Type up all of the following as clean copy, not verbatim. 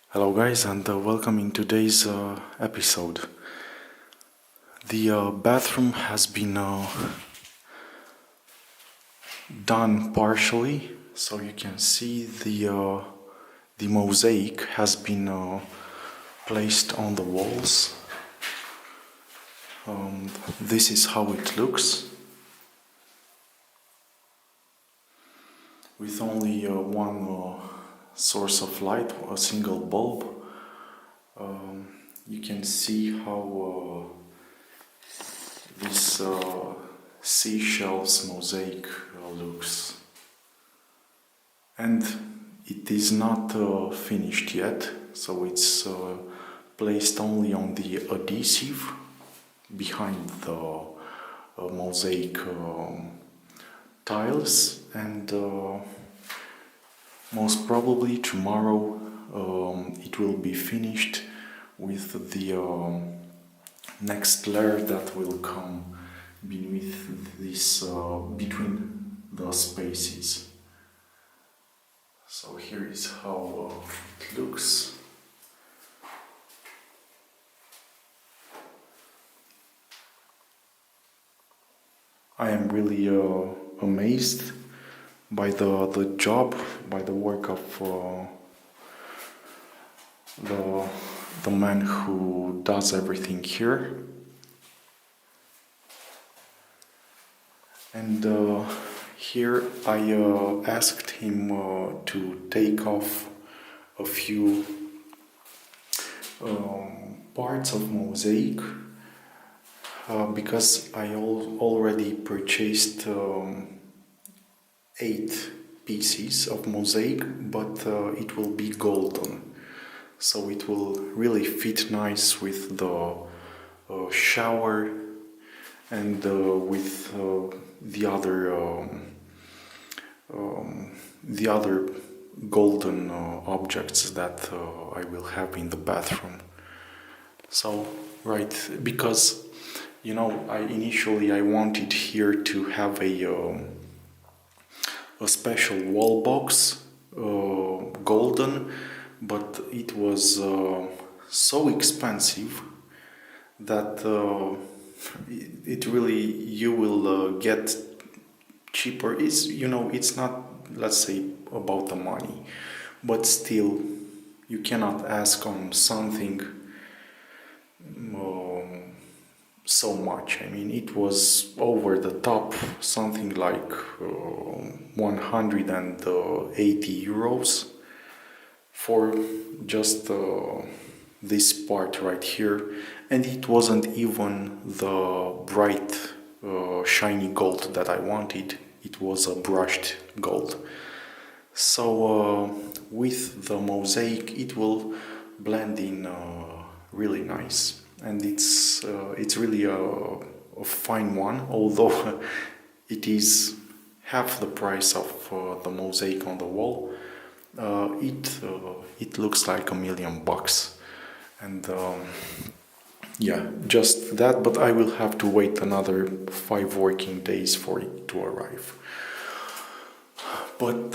Hello guys, and welcome in today's episode. The bathroom has been done partially, so you can see the mosaic has been placed on the walls. This is how it looks, with only one source of light, a single bulb. You can see how this seashells mosaic looks, and it is not finished yet, so it's placed only on the adhesive behind the mosaic tiles, and most probably tomorrow it will be finished with the next layer that will come beneath this, between the spaces. So here is how it looks. I am really amazed by the job, by the work of the man who does everything here. And here I asked him to take off a few parts of mosaic because I already purchased 8 pieces of mosaic, but it will be golden, so it will really fit nice with the shower and with the other golden objects that I will have in the bathroom. So right, because I wanted here to have a special wall box, golden, but it was so expensive that it really, you will get cheaper. It's not, let's say, about the money, but still you cannot ask on something so much. I mean, it was over the top, something like 180 euros for just this part right here, and it wasn't even the bright shiny gold that I wanted. It was a brushed gold. So with the mosaic it will blend in really nice, and it's really a fine one, although it is half the price of the mosaic on the wall. It looks like $1,000,000, and yeah, just that. But I will have to wait another 5 working days for it to arrive. But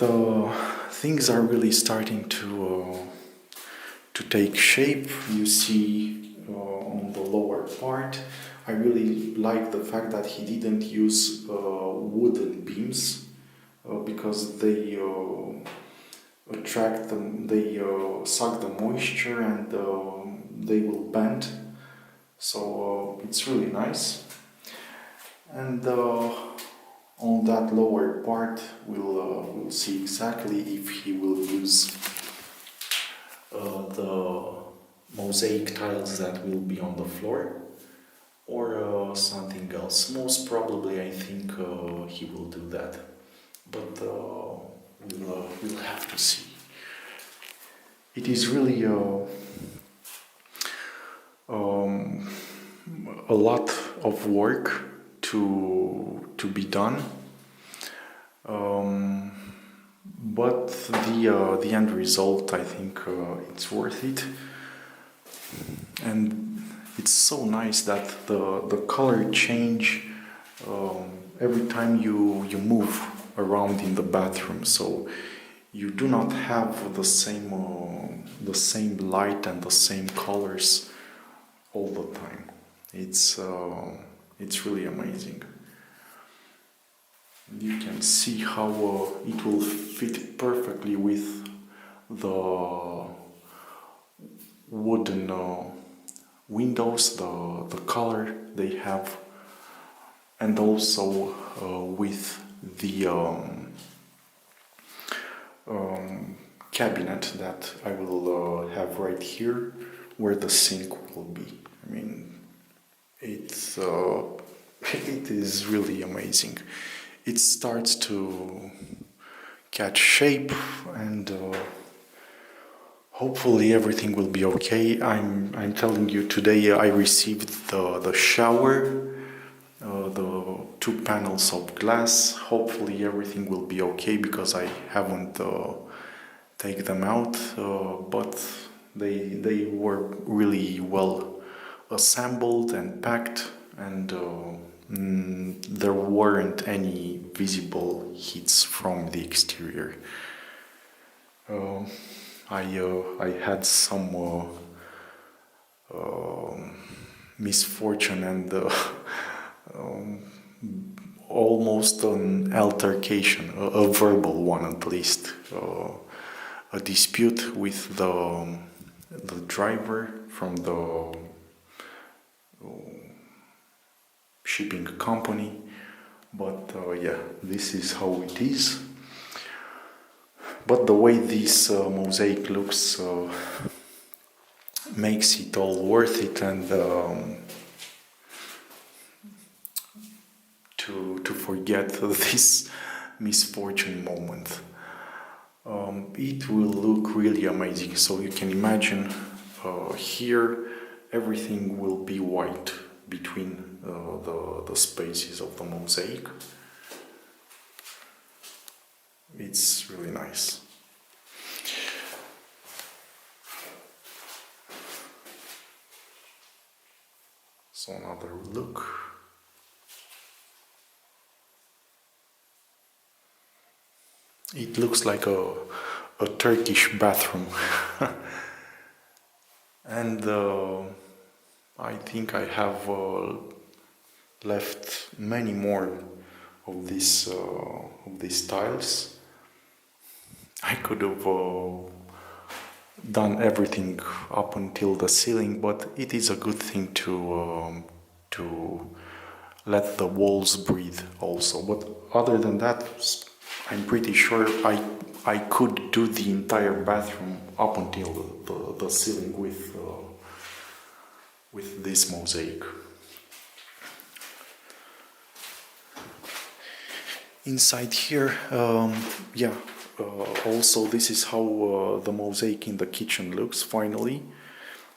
things are really starting to take shape. You see on the lower part, I really like the fact that he didn't use wooden beams because they attract them, they suck the moisture, and they will bend. So it's really nice. And on that lower part, we'll see exactly if he will use the mosaic tiles that will be on the floor, or something else. Most probably, I think he will do that, but we'll have to see. It is really a lot of work to be done, but the end result, I think it's worth it. And it's so nice that the color change every time you move around in the bathroom, so you do not have the same the same light and the same colors all the time. It's really amazing. You can see how it will fit perfectly with the wooden windows, the color they have, and also with the cabinet that I will have right here, where the sink will be. I mean, it's it is really amazing. It starts to catch shape, and hopefully everything will be okay. I'm telling you, today I received the shower, the 2 panels of glass. Hopefully everything will be okay, because I haven't taken them out, but they were really well assembled and packed, and there weren't any visible hits from the exterior. I had some misfortune and almost an altercation, a verbal one at least, a dispute with the driver from the shipping company. But yeah, this is how it is. But the way this mosaic looks makes it all worth it, and to forget this misfortune moment. It will look really amazing. So you can imagine here everything will be white between the spaces of the mosaic. It's really nice. So another look. It looks like a Turkish bathroom. And I think I have left many more of these tiles. I could have done everything up until the ceiling, but it is a good thing to let the walls breathe also. But other than that, I'm pretty sure I could do the entire bathroom up until the ceiling with this mosaic. Inside here, yeah. Also, this is how the mosaic in the kitchen looks. Finally,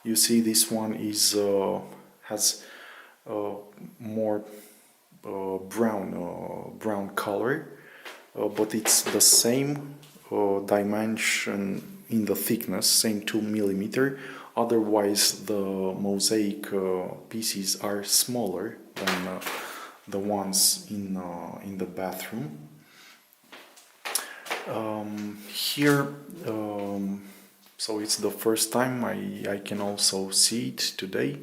you see this one is has more brown color, but it's the same dimension in the thickness, same 2 millimeter. Otherwise, the mosaic pieces are smaller than the ones in the bathroom. Here, so it's the first time I can also see it today.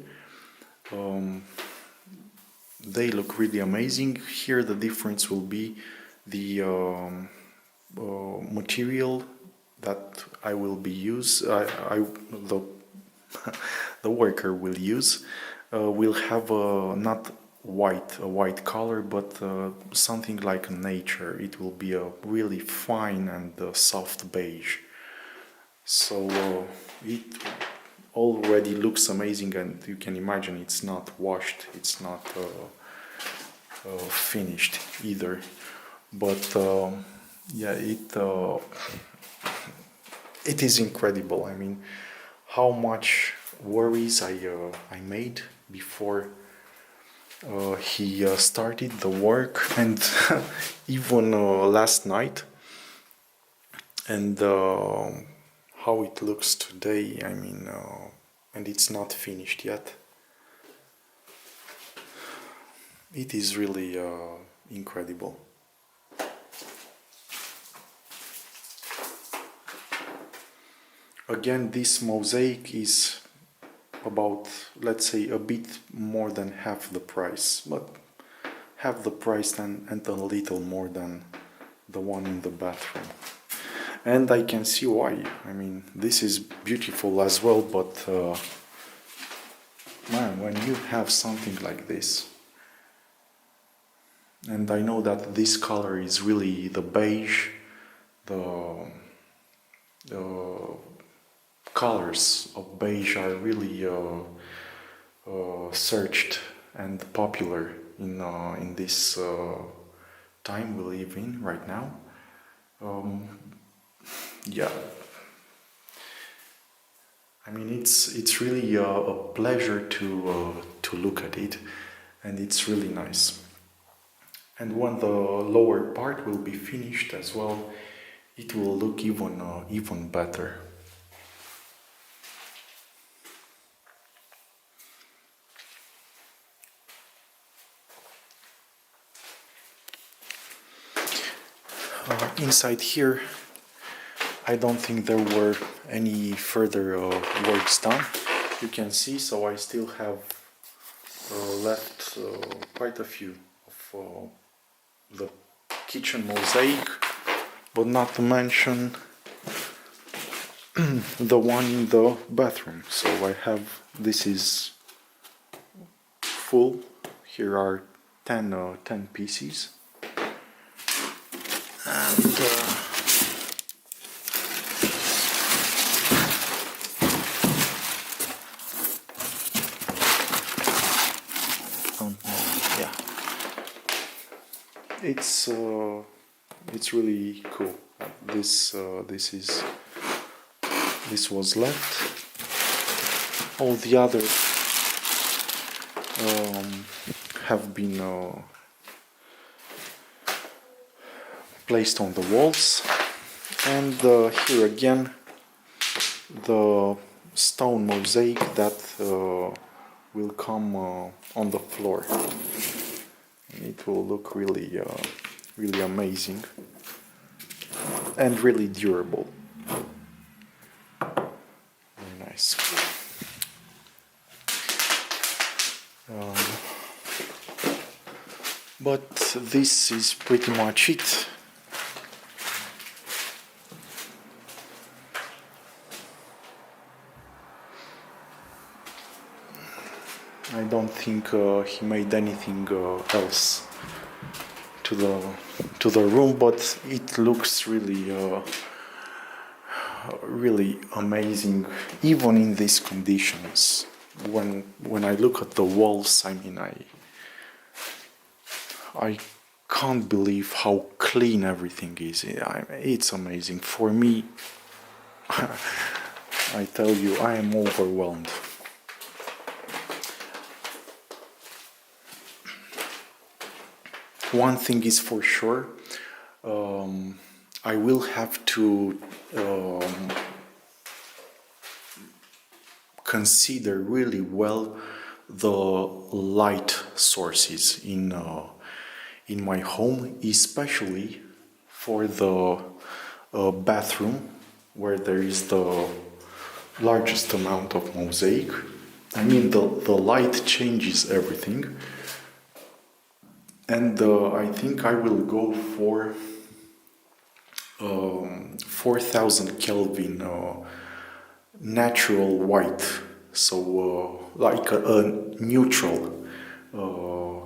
They look really amazing. Here the difference will be the material that I will be the worker will use will have not a white color, but something like nature. It will be a really fine and soft beige. So it already looks amazing, and you can imagine it's not washed, it's not finished either. But yeah, it is incredible. I mean, how much worries I made before he started the work, and even last night, and how it looks today. I mean, and it's not finished yet. It is really incredible. Again, this mosaic is about, let's say, a bit more than half the price, but half the price and a little more than the one in the bathroom. And I can see why. I mean, this is beautiful as well, but man, when you have something like this, and I know that this color is really the beige, the colors of beige are really searched and popular in this time we live in right now. Yeah, I mean it's really a pleasure to look at it, and it's really nice. And when the lower part will be finished as well, it will look even better. Inside here, I don't think there were any further works done. You can see, so I still have left quite a few of the kitchen mosaic, but not to mention the one in the bathroom. So I have, this is full. Here are 10 pieces. And don't know, yeah, it's really cool. This was left. All the others have been placed on the walls, and here again the stone mosaic that will come on the floor. It will look really really amazing and really durable. Very nice. But this is pretty much it. I don't think he made anything else to the room, but it looks really really amazing, even in these conditions. When I look at the walls, I mean, I can't believe how clean everything is. It's amazing. For me, I tell you, I am overwhelmed. One thing is for sure, I will have to consider really well the light sources in my home, especially for the bathroom, where there is the largest amount of mosaic. I mean, the light changes everything. And I think I will go for 4000 Kelvin natural white, so like a neutral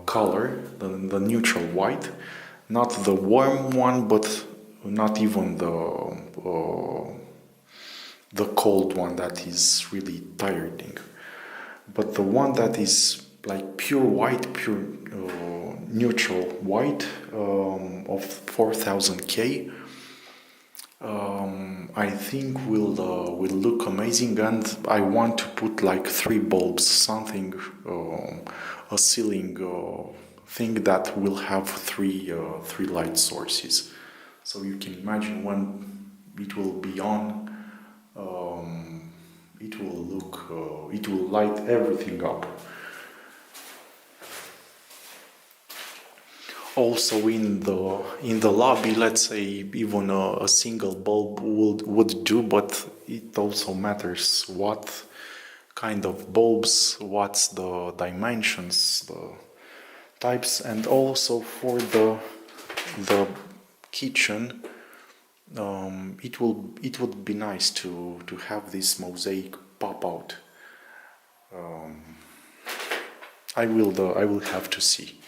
color, the neutral white, not the warm one, but not even the cold one that is really tiring, but the one that is like pure white, pure neutral white of 4000 K. I think will look amazing, and I want to put like 3 bulbs, something, a ceiling thing that will have three light sources. So you can imagine when it will be on, it will look, it will light everything up. also in the lobby, let's say even a single bulb would do, but it also matters what kind of bulbs, what's the dimensions, the types, and also for the kitchen. It would be nice to have this mosaic pop out. I will have to see.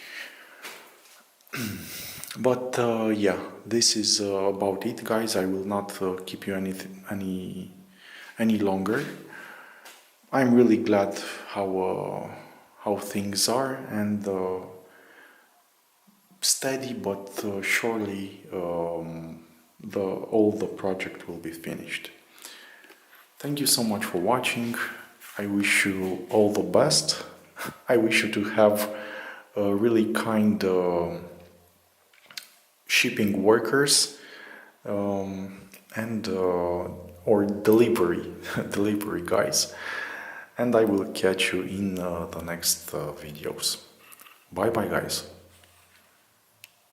But yeah, this is about it, guys. I will not keep you any longer. I'm really glad how things are, and steady but surely all the project will be finished. Thank you so much for watching. I wish you all the best. I wish you to have really kind shipping workers and or delivery guys. And I will catch you in the next videos. Bye bye, guys.